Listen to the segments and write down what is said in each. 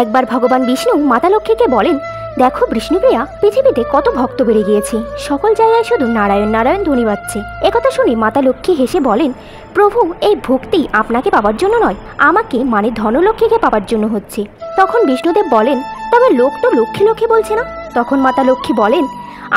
একবার ভগবান বিষ্ণু মাতা লক্ষ্মীকে বলেন, দেখো বিষ্ণুপ্রিয়া, পৃথিবীতে কত ভক্ত বেড়ে গিয়েছে, সকল জায়গায় শুধু নারায়ণ নারায়ণ ধ্বনি বাজছে। একথা শুনে মাতা লক্ষ্মী হেসে বলেন, প্রভু, এই ভক্তি আপনাকে পাওয়ার জন্য নয়, আমাকে মানে ধনলক্ষ্মীকে পাওয়ার জন্য হচ্ছে। তখন বিষ্ণুদেব বলেন, তবে লোক তো লক্ষ্মী লক্ষ্মী বলছে না। তখন মাতা লক্ষ্মী বলেন,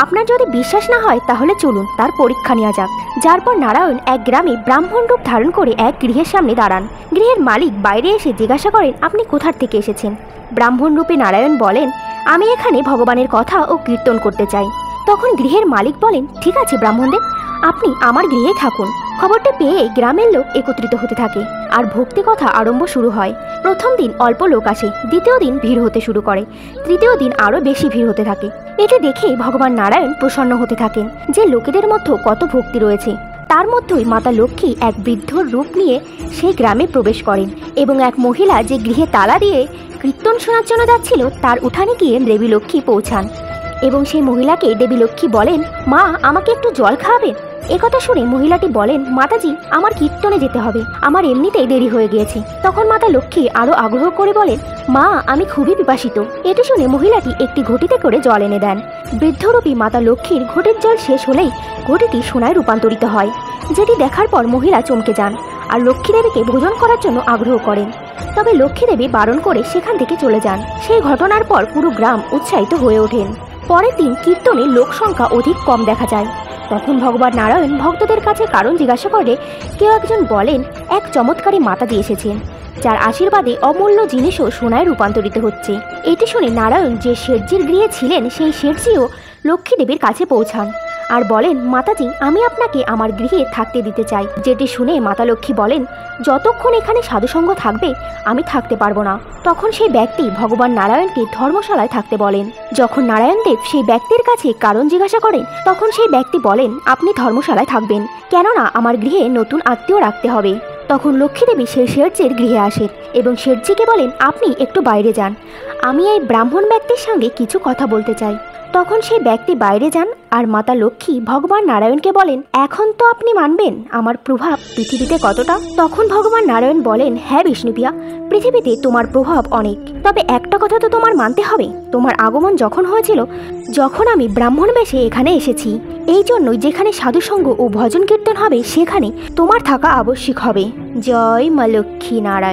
আপনার যদি বিশ্বাস না হয় তাহলে চলুন তার পরীক্ষা নেওয়া যাক। যারপর নারায়ণ এক গ্রামে ব্রাহ্মণ রূপ ধারণ করে এক গৃহের সামনে দাঁড়ান। গৃহের মালিক বাইরে এসে জিজ্ঞাসা করেন, আপনি কোথার থেকে এসেছেন? ব্রাহ্মণ রূপে নারায়ণ বলেন, আমি এখানে ভগবানের কথা ও কীর্তন করতে চাই। তখন গৃহের মালিক বলেন, ঠিক আছে ব্রাহ্মণদেব, আপনি আমার গৃহেই থাকুন। খবরটা পেয়ে গ্রামের লোক একত্রিত হতে থাকে আর ভক্তি কথা আরম্ভ শুরু হয়। প্রথম দিন অল্প লোক আসে, দ্বিতীয় দিন ভিড় হতে শুরু করে, তৃতীয় দিন আরও বেশি ভিড় হতে থাকে। এতে দেখে ভগবান নারায়ণ প্রসন্ন হতে থাকেন যে লোকেদের মধ্যে কত ভক্তি রয়েছে। তার মধ্যেই মাতা লক্ষ্মী এক বৃদ্ধর রূপ নিয়ে সেই গ্রামে প্রবেশ করেন এবং এক মহিলা যে গৃহে তালা দিয়ে কীর্তন শোনার জন্য যাচ্ছিল তার উঠানে গিয়ে দেবী লক্ষ্মী পৌঁছান এবং সেই মহিলাকে দেবী লক্ষ্মী বলেন, মা, আমাকে একটু জল খাওয়াবেন? একথা শুনে মহিলাটি বলেন, মাতাজি, আমার কীর্তনে যেতে হবে, আমার এমনিতেই দেরি হয়ে গিয়েছে। তখন মাতা লক্ষ্মী আরও আগ্রহ করে বলেন, মা, আমি খুবই পিপাসিত। এটি শুনে মহিলাটি একটি ঘটিতে করে জল এনে দেন। বৃদ্ধরূপী মাতা লক্ষ্মীর ঘটির জল শেষ হলেই ঘটিটি সোনায় রূপান্তরিত হয়, যেটি দেখার পর মহিলা চমকে যান আর লক্ষ্মী দেবীকে ভোজন করার জন্য আগ্রহ করেন। তবে লক্ষ্মী দেবী বারণ করে সেখান থেকে চলে যান। সেই ঘটনার পর পুরো গ্রাম উৎসাহিত হয়ে ওঠেন। পরের দিন কীর্তনে লোক সংখ্যা অধিক কম দেখা যায়। তখন ভগবান নারায়ণ ভক্তদের কাছে কারণ জিজ্ঞাসা করে কেউ একজন বলেন, এক চমৎকারী মাতাজি এসেছেন, যার আশীর্বাদে অমূল্য জিনিসও সোনায় রূপান্তরিত হচ্ছে। এটি শুনে নারায়ণ যে শেঠজির গৃহে ছিলেন সেই শেঠজিও লক্ষ্মী দেবীর কাছে পৌঁছান আর বলেন, মাতাজি, আমি আপনাকে আমার গৃহে থাকতে দিতে চাই। যেটি শুনে মাতা লক্ষ্মী বলেন, যতক্ষণ এখানে সাধুসঙ্গ থাকবে আমি থাকতে পারবো না। তখন সেই ব্যক্তি ভগবান নারায়ণকে ধর্মশালায় থাকতে বলেন। যখন নারায়ণদেব সেই ব্যক্তির কাছে কারণ জিজ্ঞাসা করেন তখন সেই ব্যক্তি বলেন, আপনি ধর্মশালায় থাকবেন, কেননা আমার গৃহে নতুন আত্মীয় রাখতে হবে। তখন লক্ষ্মী দেবী সেই শেঠজির গৃহে আসেন এবং শেঠজিকে বলেন, আপনি একটু বাইরে যান, আমি এই ব্রাহ্মণ ব্যক্তির সঙ্গে কিছু কথা বলতে চাই। তখন সেই ব্যক্তি বাইরে যান আর মাতা লক্ষ্মী ভগবান নারায়ণকে বলেন, এখন তো আপনি মানবেন আমার প্রভাব পৃথিবীতে কতটা? তখন ভগবান নারায়ণ বলেন, হ্যাঁ বিষ্ণুপ্রিয়া, পৃথিবীতে তোমার প্রভাব অনেক, তবে একটা কথা তো তোমার মানতে হবে, তোমার আগমন যখন হয়েছিল যখন আমি ব্রাহ্মণ বেশে এখানে এসেছি, এই জন্যই যেখানে সাধুসঙ্গ ও ভজন কীর্তন হবে সেখানে তোমার থাকা আবশ্যিক হবে। জয় মা লক্ষ্মী নারায়ণ।